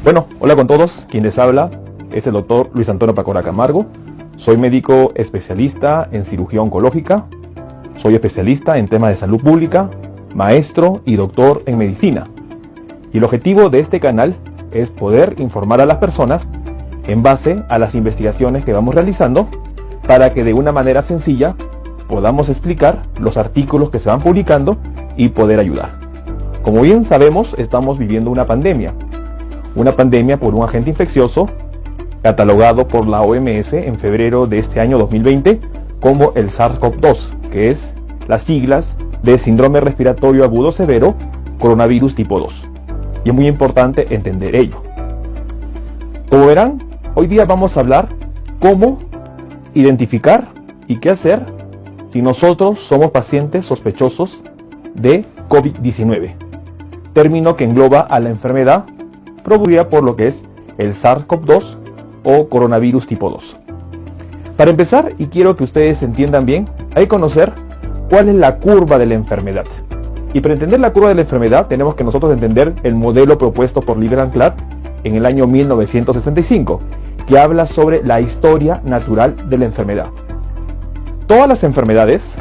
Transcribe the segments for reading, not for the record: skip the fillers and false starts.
Bueno, hola con todos, quien les habla es el doctor Luis Antonio Pacora Camargo. Soy médico especialista en cirugía oncológica, soy especialista en temas de salud pública, maestro y doctor en medicina. Y el objetivo de este canal es poder informar a las personas en base a las investigaciones que vamos realizando para que de una manera sencilla podamos explicar los artículos que se van publicando y poder ayudar. Como bien sabemos, estamos viviendo una pandemia por un agente infeccioso catalogado por la OMS en febrero de este año 2020 como el SARS-CoV-2, que es las siglas de síndrome respiratorio agudo severo coronavirus tipo 2. Y es muy importante entender ello. Como verán, hoy día vamos a hablar cómo identificar y qué hacer si nosotros somos pacientes sospechosos de COVID-19, término que engloba a la enfermedad producida por lo que es el SARS-CoV-2 o coronavirus tipo 2. Para empezar, y quiero que ustedes entiendan bien, hay que conocer cuál es la curva de la enfermedad. Y para entender la curva de la enfermedad tenemos que nosotros entender el modelo propuesto por Lieber and Clark en el año 1965, que habla sobre la historia natural de la enfermedad. Todas las enfermedades,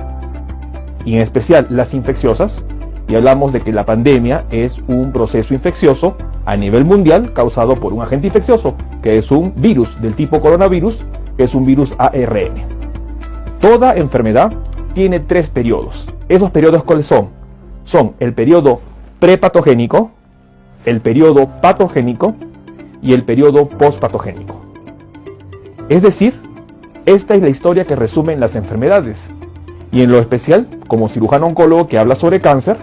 y en especial las infecciosas, y hablamos de que la pandemia es un proceso infeccioso a nivel mundial causado por un agente infeccioso, que es un virus del tipo coronavirus, que es un virus ARN. Toda enfermedad tiene 3 periodos. ¿Esos periodos cuáles son? Son el periodo prepatogénico, el periodo patogénico y el periodo postpatogénico. Es decir, esta es la historia que resumen las enfermedades. Y en lo especial, como cirujano oncólogo que habla sobre cáncer,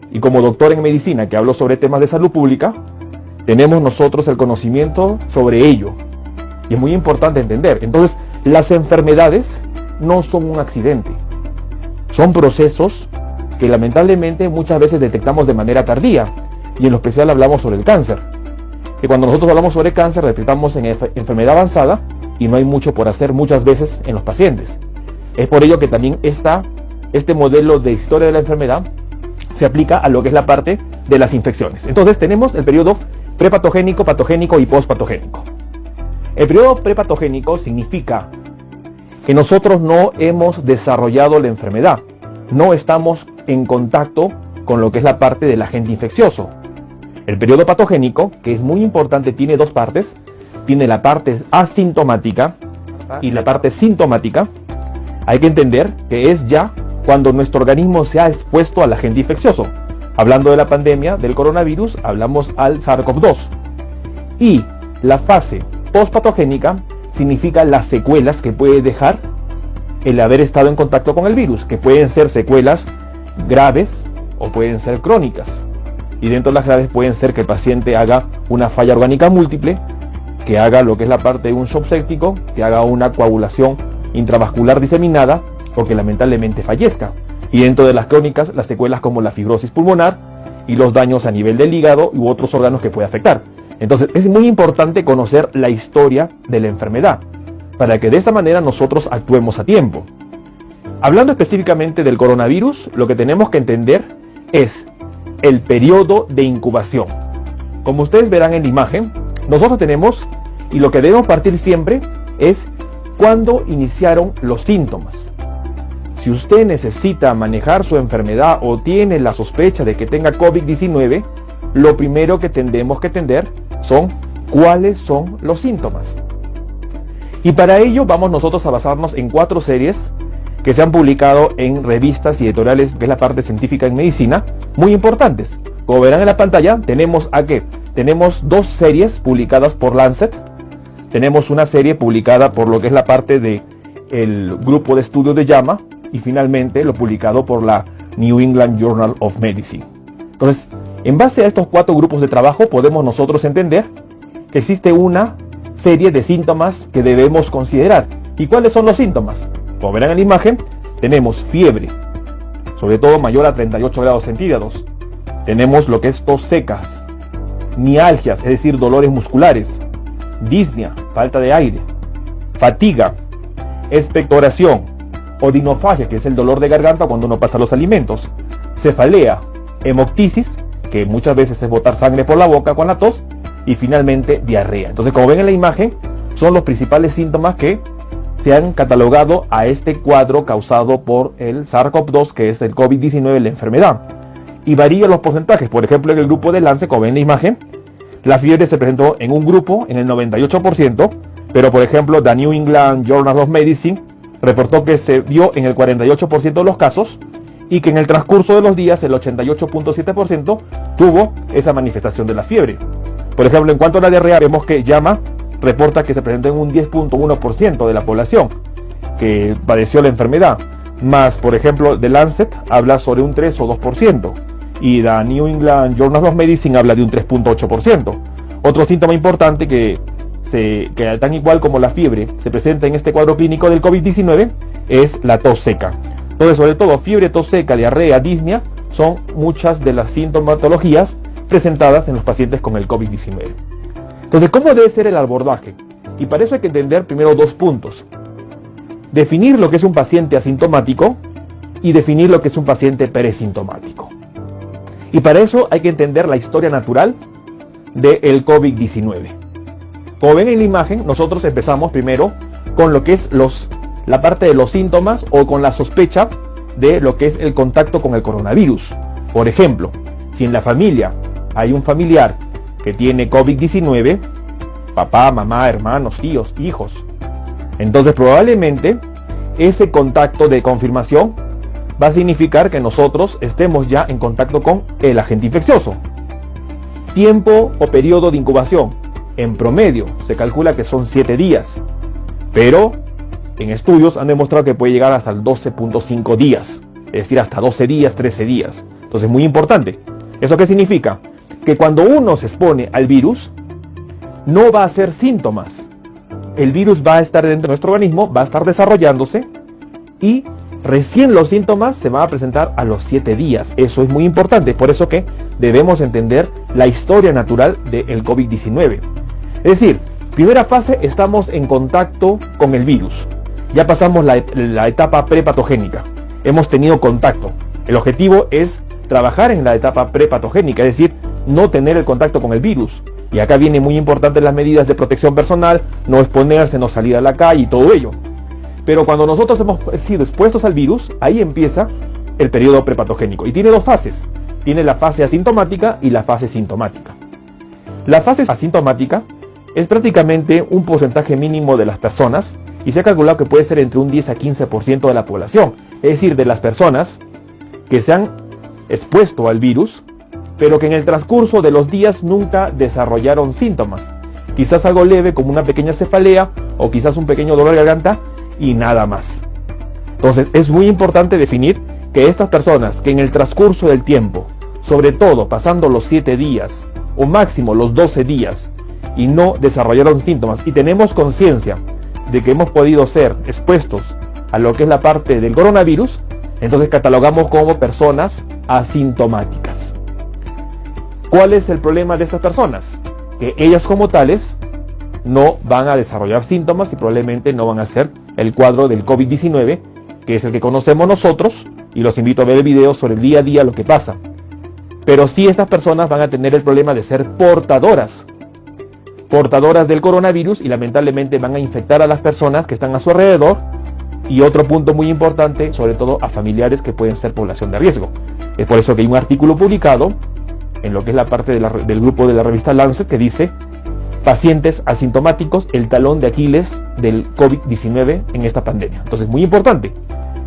y como doctor en medicina que hablo sobre temas de salud pública, tenemos nosotros el conocimiento sobre ello. Y es muy importante entender. Entonces, las enfermedades no son un accidente. Son procesos que lamentablemente muchas veces detectamos de manera tardía. Y en lo especial hablamos sobre el cáncer. Que cuando nosotros hablamos sobre cáncer, detectamos en enfermedad avanzada y no hay mucho por hacer muchas veces en los pacientes. Es por ello que también este modelo de historia de la enfermedad se aplica a lo que es la parte de las infecciones. Entonces tenemos el periodo prepatogénico, patogénico y postpatogénico. El periodo prepatogénico significa que nosotros no hemos desarrollado la enfermedad, no estamos en contacto con lo que es la parte del agente infeccioso. El periodo patogénico, que es muy importante, tiene 2 partes, tiene la parte asintomática y la parte sintomática. Hay que entender que es ya cuando nuestro organismo se ha expuesto al agente infeccioso. Hablando de la pandemia del coronavirus, hablamos al SARS-CoV-2. Y la fase postpatogénica significa las secuelas que puede dejar el haber estado en contacto con el virus, que pueden ser secuelas graves o pueden ser crónicas. Y dentro de las graves pueden ser que el paciente haga una falla orgánica múltiple, que haga lo que es la parte de un shock séptico, que haga una coagulación intravascular diseminada o que lamentablemente fallezca. Y dentro de las crónicas, las secuelas como la fibrosis pulmonar y los daños a nivel del hígado u otros órganos que puede afectar. Entonces es muy importante conocer la historia de la enfermedad para que de esta manera nosotros actuemos a tiempo. Hablando específicamente del coronavirus, lo que tenemos que entender es el periodo de incubación. Como ustedes verán en la imagen, nosotros tenemos, y lo que debemos partir siempre es cuándo iniciaron los síntomas. Si usted necesita manejar su enfermedad o tiene la sospecha de que tenga COVID-19, lo primero que tendremos que entender son cuáles son los síntomas. Y para ello vamos nosotros a basarnos en 4 series que se han publicado en revistas y editoriales, que es la parte científica en medicina, muy importantes. Como verán en la pantalla, tenemos 2 series publicadas por Lancet, tenemos una serie publicada por lo que es la parte del grupo de estudios de JAMA, y finalmente lo publicado por la New England Journal of Medicine. Entonces, en base a estos 4 grupos de trabajo podemos nosotros entender que existe una serie de síntomas que debemos considerar. ¿Y cuáles son los síntomas? Como verán en la imagen, tenemos fiebre, sobre todo mayor a 38 grados centígrados. Tenemos lo que es tos secas, mialgias, es decir, dolores musculares, disnea, falta de aire, fatiga, expectoración, odinofagia, que es el dolor de garganta cuando uno pasa los alimentos, cefalea, hemoptisis, que muchas veces es botar sangre por la boca con la tos, y finalmente diarrea. Entonces, como ven en la imagen, son los principales síntomas que se han catalogado a este cuadro causado por el SARS-CoV-2, que es el COVID-19, la enfermedad. Y varían los porcentajes. Por ejemplo, en el grupo de Lancet, como ven en la imagen, la fiebre se presentó en un grupo en el 98%, pero por ejemplo, The New England Journal of Medicine reportó que se vio en el 48% de los casos y que en el transcurso de los días el 88.7% tuvo esa manifestación de la fiebre. Por ejemplo, en cuanto a la diarrea, vemos que JAMA reporta que se presentó en un 10.1% de la población que padeció la enfermedad, más por ejemplo The Lancet habla sobre un 3 o 2%. Y The New England Journal of Medicine habla de un 3.8%. Otro síntoma importante que tan igual como la fiebre se presenta en este cuadro clínico del COVID-19 es la tos seca. Entonces, sobre todo fiebre, tos seca, diarrea, disnea son muchas de las sintomatologías presentadas en los pacientes con el COVID-19. Entonces, ¿cómo debe ser el abordaje? Y para eso hay que entender primero dos puntos. Definir lo que es un paciente asintomático y definir lo que es un paciente presintomático. Y para eso hay que entender la historia natural del COVID-19. Como ven en la imagen, nosotros empezamos primero con lo que es la parte de los síntomas o con la sospecha de lo que es el contacto con el coronavirus. Por ejemplo, si en la familia hay un familiar que tiene COVID-19, papá, mamá, hermanos, tíos, hijos, entonces probablemente ese contacto de confirmación va a significar que nosotros estemos ya en contacto con el agente infeccioso. Tiempo o periodo de incubación. En promedio se calcula que son 7 días, pero en estudios han demostrado que puede llegar hasta el 12.5 días, es decir, hasta 12 días, 13 días. Entonces, muy importante. ¿Eso qué significa? Que cuando uno se expone al virus, no va a hacer síntomas. El virus va a estar dentro de nuestro organismo, va a estar desarrollándose y recién los síntomas se van a presentar a los 7 días. Eso es muy importante, por eso que debemos entender la historia natural del COVID-19. Es decir, primera fase, estamos en contacto con el virus. Ya pasamos la etapa prepatogénica. Hemos tenido contacto. El objetivo es trabajar en la etapa prepatogénica, es decir, no tener el contacto con el virus. Y acá vienen muy importantes las medidas de protección personal, no exponerse, no salir a la calle y todo ello. Pero cuando nosotros hemos sido expuestos al virus, ahí empieza el periodo prepatogénico. Y tiene dos fases. Tiene la fase asintomática y la fase sintomática. La fase asintomática es prácticamente un porcentaje mínimo de las personas y se ha calculado que puede ser entre un 10 a 15% de la población. Es decir, de las personas que se han expuesto al virus, pero que en el transcurso de los días nunca desarrollaron síntomas. Quizás algo leve como una pequeña cefalea o quizás un pequeño dolor de garganta y nada más. Entonces es muy importante definir que estas personas que en el transcurso del tiempo, sobre todo pasando los 7 días o máximo los 12 días y no desarrollaron síntomas y tenemos conciencia de que hemos podido ser expuestos a lo que es la parte del coronavirus, entonces catalogamos como personas asintomáticas. ¿Cuál es el problema de estas personas? Que ellas como tales no van a desarrollar síntomas y probablemente no van a hacer el cuadro del COVID-19, que es el que conocemos nosotros, y los invito a ver el video sobre el día a día lo que pasa. Pero sí, estas personas van a tener el problema de ser portadoras del coronavirus y lamentablemente van a infectar a las personas que están a su alrededor. Y otro punto muy importante, sobre todo a familiares que pueden ser población de riesgo. Es por eso que hay un artículo publicado en lo que es la parte del grupo de la revista Lancet que dice: pacientes asintomáticos, el talón de Aquiles del COVID-19 en esta pandemia. Entonces, muy importante.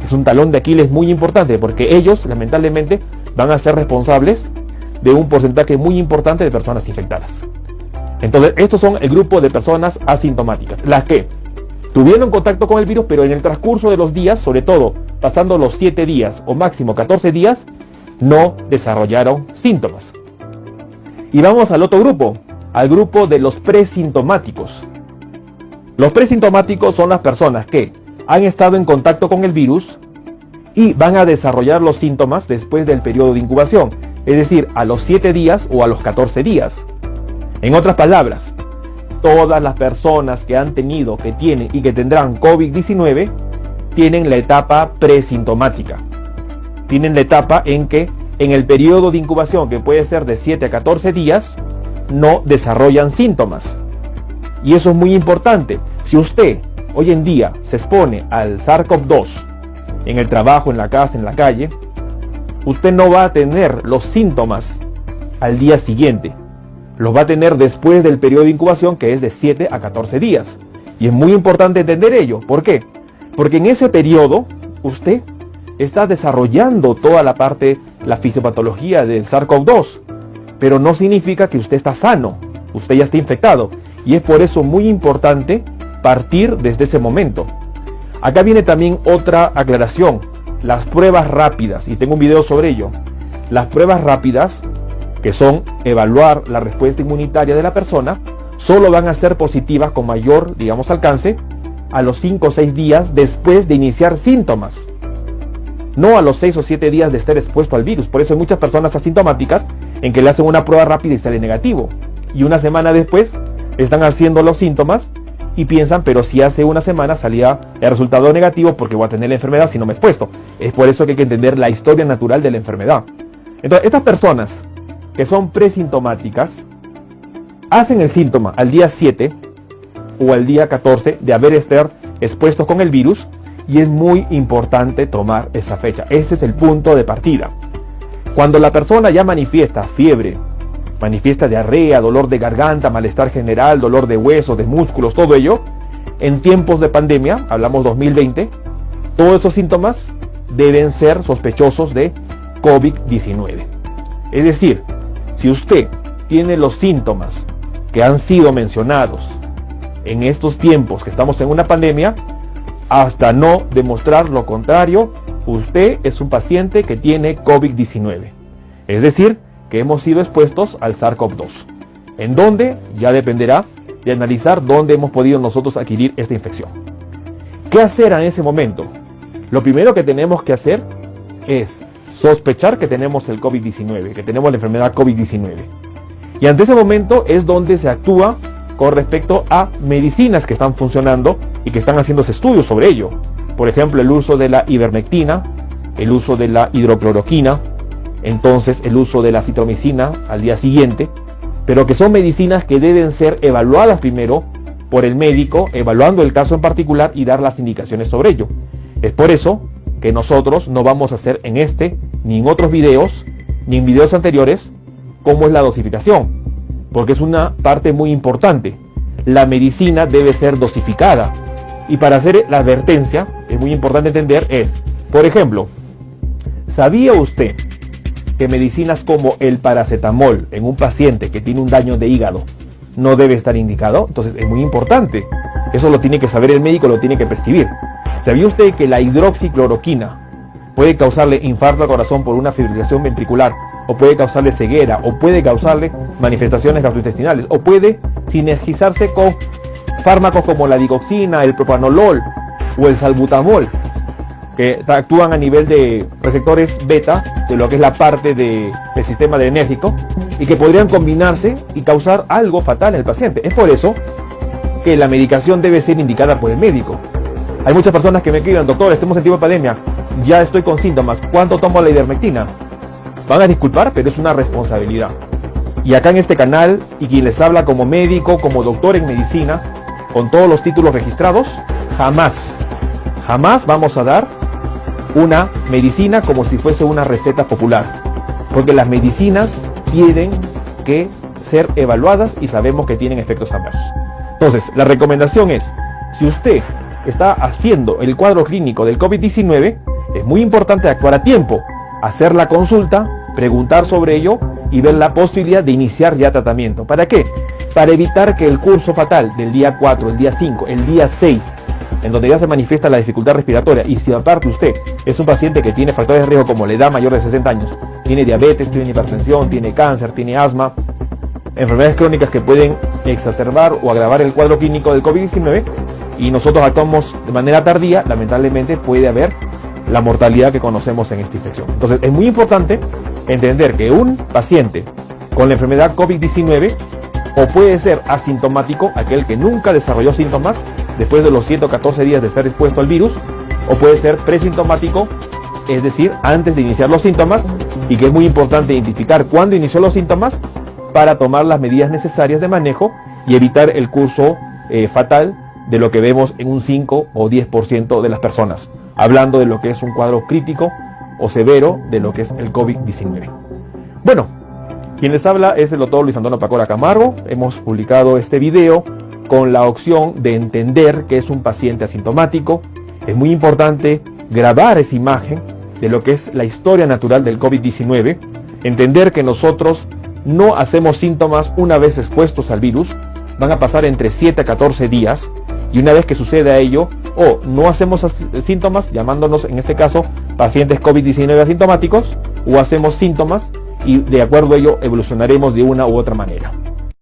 Es un talón de Aquiles muy importante porque ellos, lamentablemente, van a ser responsables de un porcentaje muy importante de personas infectadas. Entonces, estos son el grupo de personas asintomáticas, las que tuvieron contacto con el virus, pero en el transcurso de los días, sobre todo pasando los 7 días o máximo 14 días, no desarrollaron síntomas. Y vamos al otro grupo, al grupo de los presintomáticos. Los presintomáticos son las personas que han estado en contacto con el virus y van a desarrollar los síntomas después del periodo de incubación, es decir, a los 7 días o a los 14 días. En otras palabras, todas las personas que han tenido, que tienen y que tendrán COVID-19 tienen la etapa presintomática. Tienen la etapa en que en el periodo de incubación, que puede ser de 7 a 14 días, no desarrollan síntomas. Y eso es muy importante. Si usted hoy en día se expone al SARS-CoV-2 en el trabajo, en la casa, en la calle, usted no va a tener los síntomas al día siguiente. Los va a tener después del periodo de incubación, que es de 7 a 14 días. Y es muy importante entender ello. ¿Por qué? Porque en ese periodo usted está desarrollando toda la fisiopatología del SARS-CoV-2, pero no significa que usted está sano, usted ya está infectado. Y es por eso muy importante partir desde ese momento. Acá viene también otra aclaración: las pruebas rápidas, y tengo un video sobre ello. Las pruebas rápidas, que son evaluar la respuesta inmunitaria de la persona, solo van a ser positivas con mayor, digamos, alcance a los 5 o 6 días después de iniciar síntomas, no a los 6 o 7 días de estar expuesto al virus. Por eso hay muchas personas asintomáticas en que le hacen una prueba rápida y sale negativo, y una semana después están haciendo los síntomas y piensan, pero si hace una semana salía el resultado negativo, porque voy a tener la enfermedad si no me he expuesto. Es por eso que hay que entender la historia natural de la enfermedad. Entonces, estas personas que son presintomáticas hacen el síntoma al día 7 o al día 14 de haber estado expuestos con el virus, y es muy importante tomar esa fecha. Ese es el punto de partida. Cuando la persona ya manifiesta fiebre, manifiesta diarrea, dolor de garganta, malestar general, dolor de huesos, de músculos, todo ello, en tiempos de pandemia, hablamos 2020, todos esos síntomas deben ser sospechosos de COVID-19. Es decir, si usted tiene los síntomas que han sido mencionados en estos tiempos que estamos en una pandemia, hasta no demostrar lo contrario, usted es un paciente que tiene COVID-19. Es decir, que hemos sido expuestos al SARS-CoV-2, en donde ya dependerá de analizar dónde hemos podido nosotros adquirir esta infección. ¿Qué hacer en ese momento? Lo primero que tenemos que hacer es sospechar que tenemos el COVID-19, que tenemos la enfermedad COVID-19. Y ante ese momento es donde se actúa con respecto a medicinas que están funcionando y que están haciéndose estudios sobre ello. Por ejemplo, el uso de la ivermectina, el uso de la hidrocloroquina, entonces el uso de la citromicina al día siguiente, pero que son medicinas que deben ser evaluadas primero por el médico, evaluando el caso en particular y dar las indicaciones sobre ello. Es por eso que nosotros no vamos a hacer en este, ni en otros videos, ni en videos anteriores, cómo es la dosificación, porque es una parte muy importante. La medicina debe ser dosificada, y para hacer la advertencia, es muy importante entender por ejemplo, ¿sabía usted que medicinas como el paracetamol en un paciente que tiene un daño de hígado no debe estar indicado? Entonces es muy importante. Eso lo tiene que saber el médico, lo tiene que prescribir. ¿Sabía usted que la hidroxicloroquina puede causarle infarto al corazón por una fibrilación ventricular, o puede causarle ceguera, o puede causarle manifestaciones gastrointestinales, o puede sinergizarse con fármacos como la digoxina, el propranolol o el salbutamol, que actúan a nivel de receptores beta, de lo que es la parte del sistema adrenérgico, y que podrían combinarse y causar algo fatal en el paciente? Es por eso que la medicación debe ser indicada por el médico. Hay muchas personas que me escriben: doctor, estamos en tiempo de pandemia, ya estoy con síntomas, ¿cuánto tomo la ivermectina? Van a disculpar, pero es una responsabilidad. Y acá en este canal, y quien les habla como médico, como doctor en medicina, con todos los títulos registrados, jamás vamos a dar una medicina como si fuese una receta popular, porque las medicinas tienen que ser evaluadas y sabemos que tienen efectos adversos. Entonces, la recomendación es: si usted está haciendo el cuadro clínico del COVID-19, es muy importante actuar a tiempo, hacer la consulta, preguntar sobre ello y ver la posibilidad de iniciar ya tratamiento. ¿Para qué? Para evitar que el curso fatal del día 4, el día 5, el día 6, en donde ya se manifiesta la dificultad respiratoria, y si aparte usted es un paciente que tiene factores de riesgo como la edad mayor de 60 años, tiene diabetes, tiene hipertensión, tiene cáncer, tiene asma, enfermedades crónicas que pueden exacerbar o agravar el cuadro clínico del COVID-19, y nosotros actuamos de manera tardía, lamentablemente puede haber la mortalidad que conocemos en esta infección. Entonces es muy importante entender que un paciente con la enfermedad COVID-19 o puede ser asintomático, aquel que nunca desarrolló síntomas después de los 7 o 14 días de estar expuesto al virus, o puede ser presintomático, es decir, antes de iniciar los síntomas, y que es muy importante identificar cuándo inició los síntomas para tomar las medidas necesarias de manejo y evitar el curso fatal de lo que vemos en un 5 o 10% de las personas, hablando de lo que es un cuadro crítico o severo de lo que es el COVID-19. Bueno, quien les habla es el doctor Luis Antonio Pacora Camargo. Hemos publicado este video con la opción de entender que es un paciente asintomático. Es muy importante grabar esa imagen de lo que es la historia natural del COVID-19, entender que nosotros no hacemos síntomas una vez expuestos al virus, van a pasar entre 7 a 14 días, y una vez que suceda ello, o no hacemos síntomas, llamándonos en este caso pacientes COVID-19 asintomáticos, o hacemos síntomas y de acuerdo a ello evolucionaremos de una u otra manera.